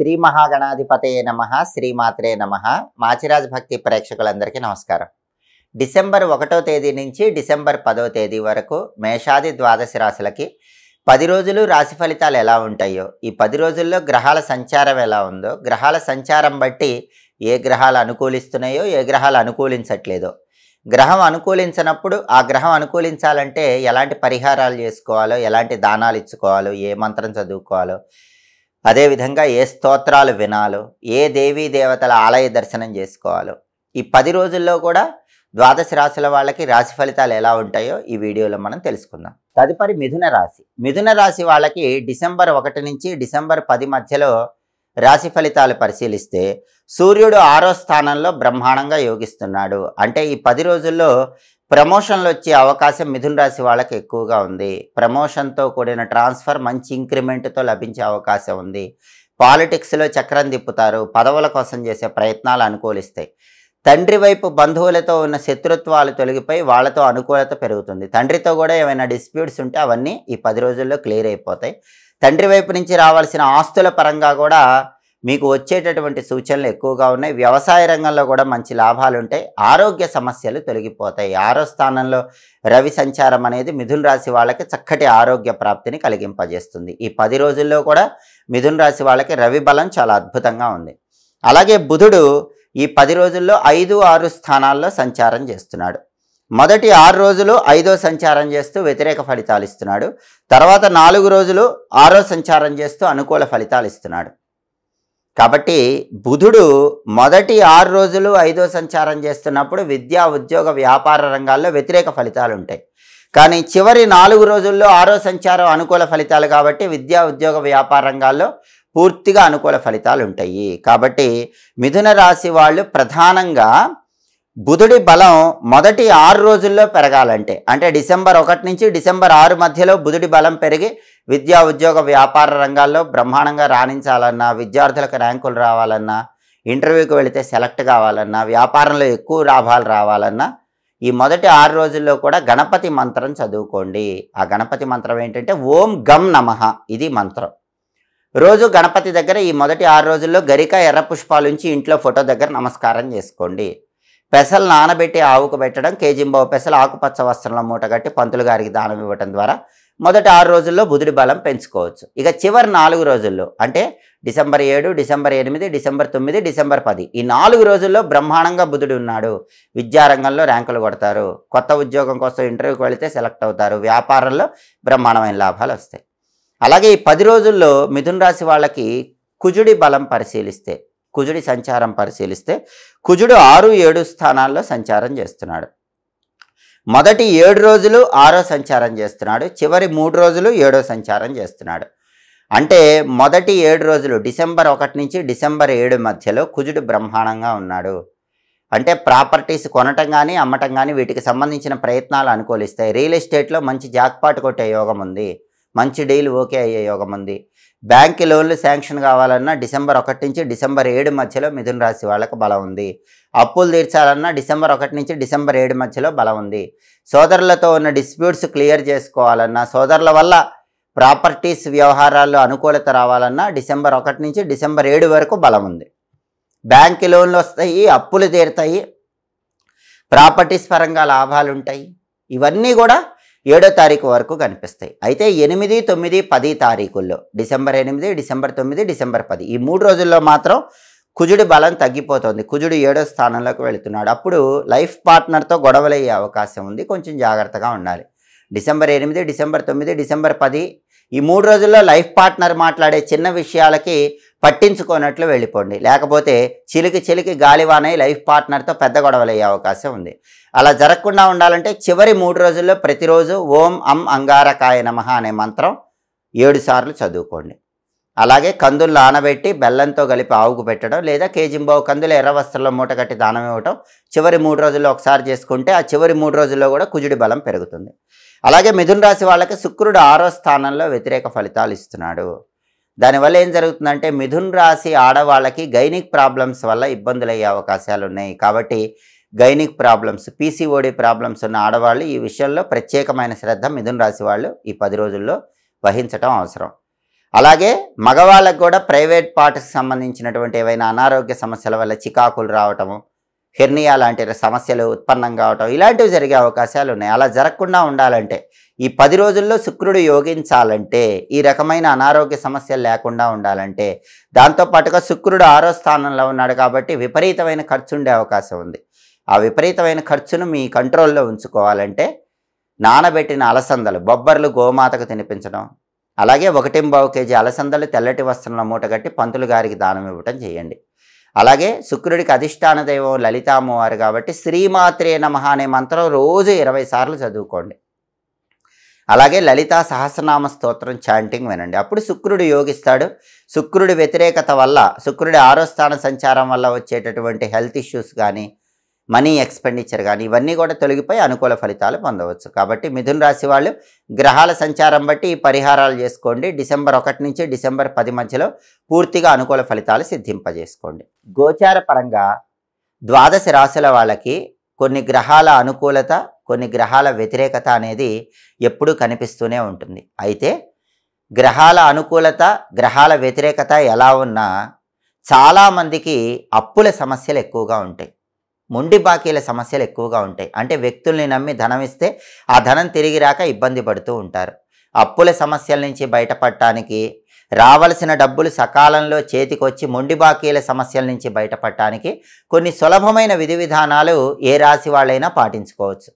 శ్రీ మహాగణాధిపతయే నమః, శ్రీమాత్రే నమః. మాచిరాజ్ భక్తి ప్రేక్షకులందరికీ నమస్కారం. డిసెంబర్ 1వ తేదీ నుంచి డిసెంబర్ 10వ తేదీ వరకు మేషాది ద్వాదశ రాశులకి 10 రోజులు రాశి ఫలితాలు ఎలా ఉంటాయో, ఈ 10 రోజుల్లో గ్రహాల సంచారం ఎలా ఉందో, గ్రహాల సంచారం బట్టి ఏ గ్రహాలు అనుకూలిస్తున్నాయో, ఏ గ్రహాలు అనుకూలించట్లేదో, గ్రహం అనుకూలించినప్పుడు ఆ గ్రహం అనుకూలించాలంటే ఎలాంటి పరిహారాలు చేసుకోవాలో, ఎలాంటి దానాలు ఇచ్చుకోవాలో, ఏ మంత్రం చదువుకోవాలో, అదేవిధంగా ఏ స్తోత్రాలు వినాలో, ఏ దేవీ దేవతల ఆలయ దర్శనం చేసుకోవాలో, ఈ 10 రోజుల్లో కూడా ద్వాదశ రాశుల వాళ్ళకి రాశి ఫలితాలు ఎలా ఉంటాయో ఈ వీడియోలో మనం తెలుసుకుందాం. తదుపరి మిథున రాశి. మిథున రాశి వాళ్ళకి డిసెంబర్ 1 నుంచి డిసెంబర్ 10 మధ్యలో రాశి ఫలితాలు పరిశీలిస్తే సూర్యుడు 6వ స్థానంలో బ్రహ్మాండంగా యోగిస్తున్నాడు. అంటే ఈ 10 రోజుల్లో ప్రమోషన్లు వచ్చే అవకాశం మిథున రాశి వాళ్ళకి ఎక్కువగా ఉంది. ప్రమోషన్తో కూడిన ట్రాన్స్ఫర్, మంచి ఇంక్రిమెంట్తో లభించే అవకాశం ఉంది. పాలిటిక్స్లో చక్రం తిప్పుతారు. పదవుల కోసం చేసే ప్రయత్నాలు అనుకూలిస్తాయి. తండ్రి వైపు బంధువులతో ఉన్న శత్రుత్వాలు తొలగిపోయి వాళ్ళతో అనుకూలత పెరుగుతుంది. తండ్రితో కూడా ఏమైనా డిస్ప్యూట్స్ ఉంటే అవన్నీ ఈ 10 రోజుల్లో క్లియర్ అయిపోతాయి. తండ్రి వైపు నుంచి రావాల్సిన ఆస్తుల పరంగా కూడా మీకు వచ్చేటటువంటి సూచనలు ఎక్కువగా ఉన్నాయి. వ్యవసాయ రంగంలో కూడా మంచి లాభాలు ఉంటాయి. ఆరోగ్య సమస్యలు తొలగిపోతాయి. 6వ స్థానంలో రవి సంచారం అనేది మిథున రాశి వాళ్ళకి చక్కటి ఆరోగ్య ప్రాప్తిని కలిగింపజేస్తుంది. ఈ 10 రోజుల్లో కూడా మిథున రాశి వాళ్ళకి రవి బలం చాలా అద్భుతంగా ఉంది. అలాగే బుధుడు ఈ 10 రోజుల్లో 5, 6 స్థానాల్లో సంచారం చేస్తున్నాడు. మొదటి 6 రోజులు 5వ సంచారం చేస్తూ వ్యతిరేక ఫలితాలు ఇస్తున్నాడు. తర్వాత 4 రోజులు 6వ సంచారం చేస్తూ అనుకూల ఫలితాలు ఇస్తున్నాడు. కాబట్టి బుధుడు మొదటి 6 రోజులు 5వ సంచారం చేస్తున్నప్పుడు విద్యా, ఉద్యోగ, వ్యాపార రంగాల్లో వ్యతిరేక ఫలితాలు ఉంటాయి. కానీ చివరి 4 రోజుల్లో 6వ సంచారం అనుకూల ఫలితాలు కాబట్టి విద్యా, ఉద్యోగ, వ్యాపార రంగాల్లో పూర్తిగా అనుకూల ఫలితాలు ఉంటాయి. కాబట్టి మిథున రాశి వాళ్ళు ప్రధానంగా బుధుడి బలం మొదటి 6 రోజుల్లో పెరగాలంటే, అంటే డిసెంబర్ 1 నుంచి డిసెంబర్ 6 మధ్యలో బుధుడి బలం పెరిగి విద్యా, ఉద్యోగ, వ్యాపార రంగాల్లో బ్రహ్మాండంగా రాణించాలన్నా, విద్యార్థులకు ర్యాంకులు రావాలన్నా, ఇంటర్వ్యూకి వెళితే సెలెక్ట్ కావాలన్నా, వ్యాపారంలో ఎక్కువ లాభాలు రావాలన్నా ఈ మొదటి 6 రోజుల్లో కూడా గణపతి మంత్రం చదువుకోండి. ఆ గణపతి మంత్రం ఏంటంటే ఓం గం నమః. ఇది మంత్రం. రోజు గణపతి దగ్గర ఈ మొదటి 6 రోజుల్లో గరిక, ఎర్ర పుష్పాలు ఉంచి ఇంట్లో ఫోటో దగ్గర నమస్కారం చేసుకోండి. పెసలు నానబెట్టి ఆవుకు పెట్టడం, కేజింబావు పెసలు ఆకుపచ్చ వస్త్రంలో మూటగట్టి పంతులు గారికి దానం ఇవ్వడం ద్వారా మొదటి 6 రోజుల్లో బుధుడి బలం పెంచుకోవచ్చు. ఇక చివరి 4 రోజుల్లో అంటే డిసెంబర్ 7, డిసెంబర్ 8, డిసెంబర్ 9, డిసెంబర్ 10 ఈ 4 రోజుల్లో బ్రహ్మాండంగా బుధుడు ఉన్నాడు. విద్యారంగంలో ర్యాంకులు కొడతారు. కొత్త ఉద్యోగం కోసం ఇంటర్వ్యూకి వెళితే సెలెక్ట్ అవుతారు. వ్యాపారంలో బ్రహ్మాండమైన లాభాలు వస్తాయి. అలాగే ఈ 10 రోజుల్లో మిథున రాశి వాళ్ళకి కుజుడి బలం పరిశీలిస్తే, కుజుడి సంచారం పరిశీలిస్తే కుజుడు 6, 7 స్థానాల్లో సంచారం చేస్తున్నాడు. మొదటి 7 రోజులు 6వ సంచారం చేస్తున్నాడు. చివరి 3 రోజులు 7వ సంచారం చేస్తున్నాడు. అంటే మొదటి 7 రోజులు డిసెంబర్ 1 నుంచి డిసెంబర్ 7 మధ్యలో కుజుడు బ్రహ్మాండంగా ఉన్నాడు. అంటే ప్రాపర్టీస్ కొనటం కానీ, అమ్మటం కానీ వీటికి సంబంధించిన ప్రయత్నాలు అనుకూలిస్తాయి. రియల్ ఎస్టేట్లో మంచి జాక్పాట్ కొట్టే యోగం ఉంది. మంచి డీల్ ఓకే అయ్యే యోగం ఉంది. బ్యాంక్ లోన్లు శాంక్షన్ కావాలన్నా డిసెంబర్ 1 నుంచి డిసెంబర్ 7 మధ్యలో మిథున రాశి వాళ్ళకి బలం ఉంది. అప్పులు తీర్చాలన్నా డిసెంబర్ 1 నుంచి డిసెంబర్ 7 మధ్యలో బలం ఉంది. సోదరులతో ఉన్న డిస్ప్యూట్స్ క్లియర్ చేసుకోవాలన్నా, సోదరుల వల్ల ప్రాపర్టీస్ వ్యవహారాల్లో అనుకూలత రావాలన్నా డిసెంబర్ 1 నుంచి డిసెంబర్ 7 వరకు బలం ఉంది. బ్యాంక్ లోన్లు వస్తాయి, అప్పులు తీరుతాయి, ప్రాపర్టీస్ పరంగా లాభాలు ఉంటాయి. ఇవన్నీ కూడా 7వ తారీఖు వరకు కనిపిస్తాయి. అయితే 8, 9, 10 తారీఖుల్లో డిసెంబర్ 8, డిసెంబర్ 9, డిసెంబర్ 10 ఈ 3 రోజుల్లో మాత్రం కుజుడి బలం తగ్గిపోతుంది. కుజుడు 7వ స్థానంలోకి వెళుతున్నాడు. అప్పుడు లైఫ్ పార్ట్నర్తో గొడవలయ్యే అవకాశం ఉంది. కొంచెం జాగ్రత్తగా ఉండాలి. డిసెంబర్ 8, డిసెంబర్ 9, డిసెంబర్ 10 ఈ 3 రోజుల్లో లైఫ్ పార్ట్నర్ మాట్లాడే చిన్న విషయాలకి పట్టించుకోనట్లు వెళ్ళిపోండి. లేకపోతే చిలికి గాలివానై లైఫ్ పార్ట్నర్తో పెద్ద గొడవలయ్యే అవకాశం ఉంది. అలా జరగకుండా ఉండాలంటే చివరి 3 రోజుల్లో ప్రతిరోజు ఓం అం అంగారకాయ నమః అనే మంత్రం 7 సార్లు చదువుకోండి. అలాగే కందులు నానబెట్టి బెల్లంతో కలిపి ఆవుకు పెట్టడం, లేదా కేజింబావు కందులు ఎర్ర వస్త్రంలో మూటగట్టి దానం ఇవ్వటం చివరి 3 రోజుల్లో ఒకసారి చేసుకుంటే ఆ చివరి 3 రోజుల్లో కూడా కుజుడి బలం పెరుగుతుంది. అలాగే మిథున రాశి వాళ్ళకి శుక్రుడు 6వ స్థానంలో వ్యతిరేక ఫలితాలు ఇస్తున్నాడు. దానివల్ల ఏం జరుగుతుందంటే మిథున రాశి ఆడవాళ్ళకి గైనిక్ ప్రాబ్లమ్స్ వల్ల ఇబ్బందులు అయ్యే అవకాశాలు ఉన్నాయి. కాబట్టి గైనిక్ ప్రాబ్లమ్స్, పీసీఓడి ప్రాబ్లమ్స్ ఉన్న ఆడవాళ్ళు ఈ విషయంలో ప్రత్యేకమైన శ్రద్ధ మిథున రాశి వాళ్ళు ఈ 10 రోజుల్లో వహించటం అవసరం. అలాగే మగవాళ్ళకు కూడా ప్రైవేట్ పార్ట్స్కి సంబంధించినటువంటి ఏవైనా అనారోగ్య సమస్యల వల్ల చికాకులు రావటము, హెర్నియా లాంటి సమస్యలు ఉత్పన్నం కావటం ఇలాంటివి జరిగే అవకాశాలు ఉన్నాయి. అలా జరగకుండా ఉండాలంటే ఈ 10 రోజుల్లో శుక్రుడు యోగించాలంటే, ఈ రకమైన అనారోగ్య సమస్యలు లేకుండా ఉండాలంటే, దాంతోపాటుగా శుక్రుడు 6వ స్థానంలో ఉన్నాడు కాబట్టి విపరీతమైన ఖర్చు ఉండే అవకాశం ఉంది. ఆ విపరీతమైన ఖర్చును మీ కంట్రోల్లో ఉంచుకోవాలంటే నానబెట్టిన అలసందలు, బొబ్బర్లు గోమాతకు తినిపించడం, అలాగే 1.25 కేజీ అలసందలు తెల్లటి వస్త్రంలో మూటగట్టి పంతులు గారికి దానం ఇవ్వటం చేయండి. అలాగే శుక్రుడికి అధిష్టాన దైవం లలితా అమ్మవారు కాబట్టి శ్రీమాత్రే నమః అనే మంత్రం రోజు 20 సార్లు చదువుకోండి. అలాగే లలితా సహస్రనామ స్తోత్రం చాంటింగ్ వినండి. అప్పుడు శుక్రుడు యోగిస్తాడు. శుక్రుడి వ్యతిరేకత వల్ల, శుక్రుడి 6వ స్థాన సంచారం వల్ల వచ్చేటటువంటి హెల్త్ ఇష్యూస్ కానీ, మనీ ఎక్స్పెండిచర్ కానీ ఇవన్నీ కూడా తొలగిపోయి అనుకూల ఫలితాలు పొందవచ్చు. కాబట్టి మిథున రాశి వాళ్ళు గ్రహాల సంచారం బట్టి ఈ పరిహారాలు చేసుకోండి. డిసెంబర్ 1 నుంచి డిసెంబర్ 10 మధ్యలో పూర్తిగా అనుకూల ఫలితాలు సిద్ధింపజేసుకోండి. గోచార పరంగా ద్వాదశ రాశుల వాళ్ళకి కొన్ని గ్రహాల అనుకూలత, కొన్ని గ్రహాల వ్యతిరేకత అనేది ఎప్పుడూ కనిపిస్తూనే ఉంటుంది. అయితే గ్రహాల అనుకూలత, గ్రహాల వ్యతిరేకత ఎలా ఉన్నా చాలామందికి అప్పుల సమస్యలు ఎక్కువగా ఉంటాయి, మొండి బాకీల సమస్యలు ఎక్కువగా ఉంటాయి. అంటే వ్యక్తుల్ని నమ్మి ధనం ఇస్తే ఆ ధనం తిరిగి రాక ఇబ్బంది పడుతూ ఉంటారు. అప్పుల సమస్యల నుంచి బయటపడటానికి, రావలసిన డబ్బులు సకాలంలో చేతికొచ్చి మొండి బాకీల సమస్యల నుంచి బయటపడటానికి కొన్ని సులభమైన విధి విధానాలు ఏ రాశి వాళ్ళైనా పాటించుకోవచ్చు.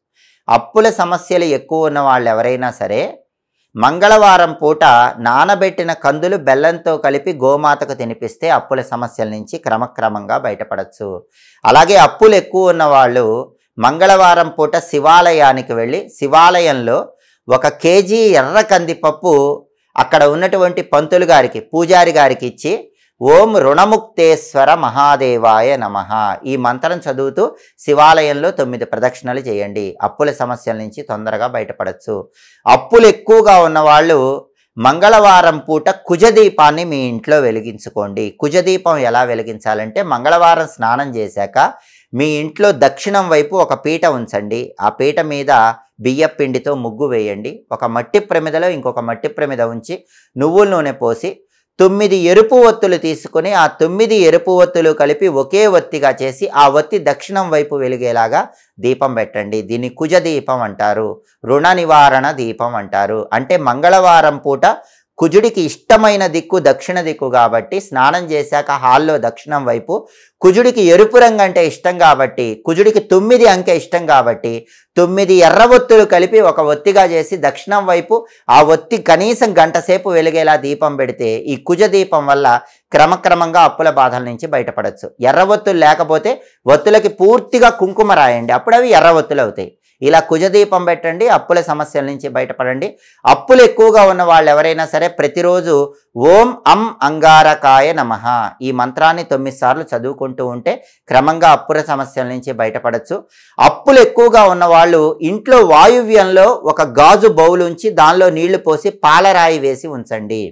అప్పుల సమస్యలు ఎక్కువ ఉన్న వాళ్ళు ఎవరైనా సరే మంగళవారం పూట నానబెట్టిన కందులు బెల్లంతో కలిపి గోమాతకు తినిపిస్తే అప్పుల సమస్యల నుంచి క్రమక్రమంగా బయటపడచ్చు. అలాగే అప్పులు ఎక్కువ ఉన్న వాళ్ళు మంగళవారం పూట శివాలయానికి వెళ్ళి శివాలయంలో 1 కేజీ ఎర్ర కందిపప్పు అక్కడ ఉన్నటువంటి పంతులు గారికి, పూజారి గారికి ఇచ్చి ఓం రుణముక్తేశ్వర మహాదేవాయ నమః ఈ మంత్రం చదువుతూ శివాలయంలో 9 ప్రదక్షిణలు చేయండి. అప్పుల సమస్యల నుంచి తొందరగా బయటపడచ్చు. అప్పులు ఎక్కువగా ఉన్నవాళ్ళు మంగళవారం పూట కుజదీపాన్ని మీ ఇంట్లో వెలిగించుకోండి. కుజదీపం ఎలా వెలిగించాలంటే మంగళవారం స్నానం చేశాక మీ ఇంట్లో దక్షిణం వైపు ఒక పీట ఉంచండి. ఆ పీట మీద బియ్య పిండితో ముగ్గు వేయండి. ఒక మట్టి ప్రమిదలో ఇంకొక మట్టి ప్రమిద ఉంచి నువ్వుల నూనె పోసి 9 ఎరుపు ఒత్తులు తీసుకుని ఆ 9 ఎరుపు ఒత్తులు కలిపి ఒకే ఒత్తిగా చేసి ఆ ఒత్తి దక్షిణం వైపు వెలిగేలాగా దీపం పెట్టండి. దీన్ని కుజ దీపం అంటారు, రుణ నివారణ దీపం అంటారు. అంటే మంగళవారం పూట కుజుడికి ఇష్టమైన దిక్కు దక్షిణ దిక్కు కాబట్టి స్నానం చేశాక హాల్లో దక్షిణం వైపు, కుజుడికి ఎరుపు రంగు అంటే ఇష్టం కాబట్టి, కుజుడికి 9 అంకె ఇష్టం కాబట్టి 9 ఎర్ర ఒత్తులు కలిపి ఒక ఒత్తిగా చేసి దక్షిణం వైపు ఆ ఒత్తి కనీసం గంట సేపు వెలిగేలా దీపం పెడితే ఈ కుజ దీపం వల్ల క్రమక్రమంగా అప్పుల బాధల నుంచి బయటపడచ్చు. ఎర్ర ఒత్తులు లేకపోతే ఒత్తులకి పూర్తిగా కుంకుమ రాయండి, అప్పుడు అవి ఎర్ర ఒత్తులు అవుతాయి. ఇలా కుజదీపం పెట్టండి, అప్పుల సమస్యల నుంచి బయటపడండి. అప్పులు ఎక్కువగా ఉన్న వాళ్ళు ఎవరైనా సరే ప్రతిరోజు ఓం అం అంగారకాయ నమః ఈ మంత్రాన్ని 9 సార్లు చదువుకుంటూ ఉంటే క్రమంగా అప్పుల సమస్యల నుంచి బయటపడచ్చు. అప్పులు ఎక్కువగా ఉన్న వాళ్ళు ఇంట్లో వాయువ్యంలో ఒక గాజు బౌల్ ఉంచి దానిలో నీళ్లు పోసి పాలరాయి వేసి ఉంచండి.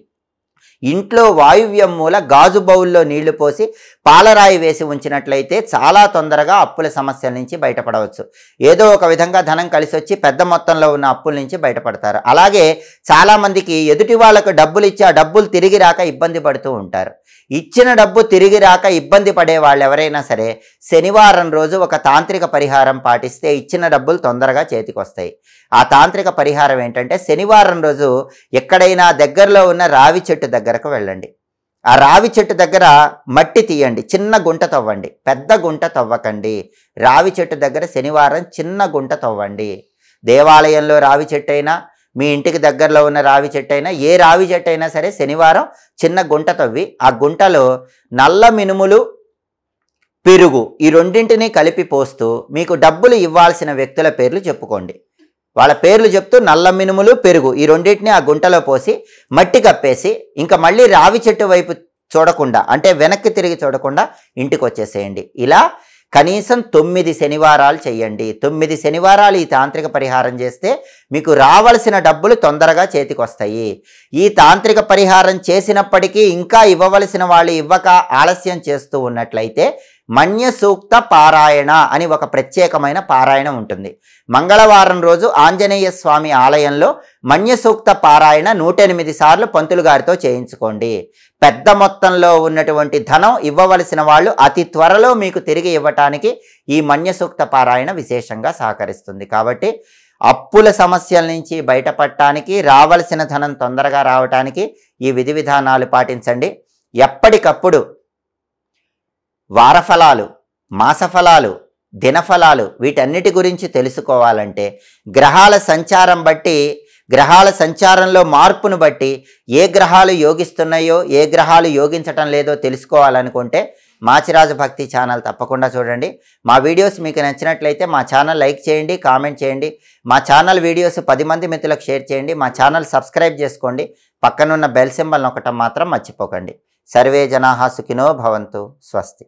ఇంట్లో వాయువ్యం మూల గాజు బౌల్లో నీళ్లు పోసి పాలరాయి వేసి ఉంచినట్లయితే చాలా తొందరగా అప్పుల సమస్యల నుంచి బయటపడవచ్చు. ఏదో ఒక విధంగా ధనం కలిసి వచ్చి పెద్ద మొత్తంలో ఉన్న అప్పుల నుంచి బయటపడతారు. అలాగే చాలామందికి ఎదుటి వాళ్ళకు డబ్బులు ఇచ్చి ఆ డబ్బులు తిరిగి రాక ఇబ్బంది పడుతూ ఉంటారు. ఇచ్చిన డబ్బు తిరిగి రాక ఇబ్బంది పడే వాళ్ళు ఎవరైనా సరే శనివారం రోజు ఒక తాంత్రిక పరిహారం పాటిస్తే ఇచ్చిన డబ్బులు తొందరగా చేతికి వస్తాయి. ఆ తాంత్రిక పరిహారం ఏంటంటే శనివారం రోజు ఎక్కడైనా దగ్గరలో ఉన్న రావి చెట్టు దగ్గరకు వెళ్ళండి. ఆ రావి చెట్టు దగ్గర మట్టి తీయండి, చిన్న గుంట తవ్వండి, పెద్ద గుంట తవ్వకండి. రావి చెట్టు దగ్గర శనివారం చిన్న గుంట తవ్వండి. దేవాలయంలో రావి చెట్టు అయినా, మీ ఇంటికి దగ్గరలో ఉన్న రావి చెట్టు అయినా, ఏ రావి చెట్టు అయినా సరే శనివారం చిన్న గుంట తవ్వి ఆ గుంటలో నల్ల మినుములు, పెరుగు ఈ రెండింటినీ కలిపి పోస్తూ మీకు డబ్బులు ఇవ్వాల్సిన వ్యక్తుల పేర్లు చెప్పుకోండి. వాళ్ళ పేర్లు చెప్తూ నల్ల మినుములు, పెరుగు ఈ రెండింటిని ఆ గుంటలో పోసి మట్టి కప్పేసి ఇంకా మళ్ళీ రావి చెట్టు వైపు చూడకుండా, అంటే వెనక్కి తిరిగి చూడకుండా ఇంటికి వచ్చేసేయండి. ఇలా కనీసం 9 శనివారాలు చేయండి. 9 శనివారాలు ఈ తాంత్రిక పరిహారం చేస్తే మీకు రావలసిన డబ్బులు తొందరగా చేతికి వస్తాయి. ఈ తాంత్రిక పరిహారం చేసినప్పటికీ ఇంకా ఇవ్వవలసిన వాళ్ళు ఇవ్వక ఆలస్యం చేస్తూ ఉన్నట్లయితే మన్య సూక్త పారాయణ అని ఒక ప్రత్యేకమైన పారాయణ ఉంటుంది. మంగళవారం రోజు ఆంజనేయ స్వామి ఆలయంలో మన్య సూక్త పారాయణ 108 సార్లు పంతులు గారితో చేయించుకోండి. పెద్ద మొత్తంలో ఉన్నటువంటి ధనం ఇవ్వవలసిన వాళ్ళు అతి త్వరలో మీకు తిరిగి ఇవ్వటానికి ఈ మన్య సూక్త పారాయణ విశేషంగా సహకరిస్తుంది. కాబట్టి అప్పుల సమస్యల నుంచి బయటపడటానికి, రావలసిన ధనం తొందరగా రావటానికి ఈ విధి విధానాలు పాటించండి. ఎప్పటికప్పుడు వారఫలాలు, మాసఫలాలు, దినఫలాలు వీటన్నిటి గురించి తెలుసుకోవాలంటే గ్రహాల సంచారం బట్టి, గ్రహాల సంచారంలో మార్పును బట్టి ఏ గ్రహాలు యోగిస్తున్నాయో ఏ గ్రహాలు యోగించటం లేదో తెలుసుకోవాలనుకుంటే మాచిరాజు భక్తి ఛానల్ తప్పకుండా చూడండి. మా వీడియోస్ మీకు నచ్చినట్లయితే మా ఛానల్ లైక్ చేయండి, కామెంట్ చేయండి. మా ఛానల్ వీడియోస్ 10 మంది మిత్రులకు షేర్ చేయండి. మా ఛానల్ సబ్స్క్రైబ్ చేసుకోండి. పక్కనున్న బెల్ సింబల్ నొక్కటం మాత్రం మర్చిపోకండి. సర్వే జనాః సుఖినో భవంతు. స్వస్తి.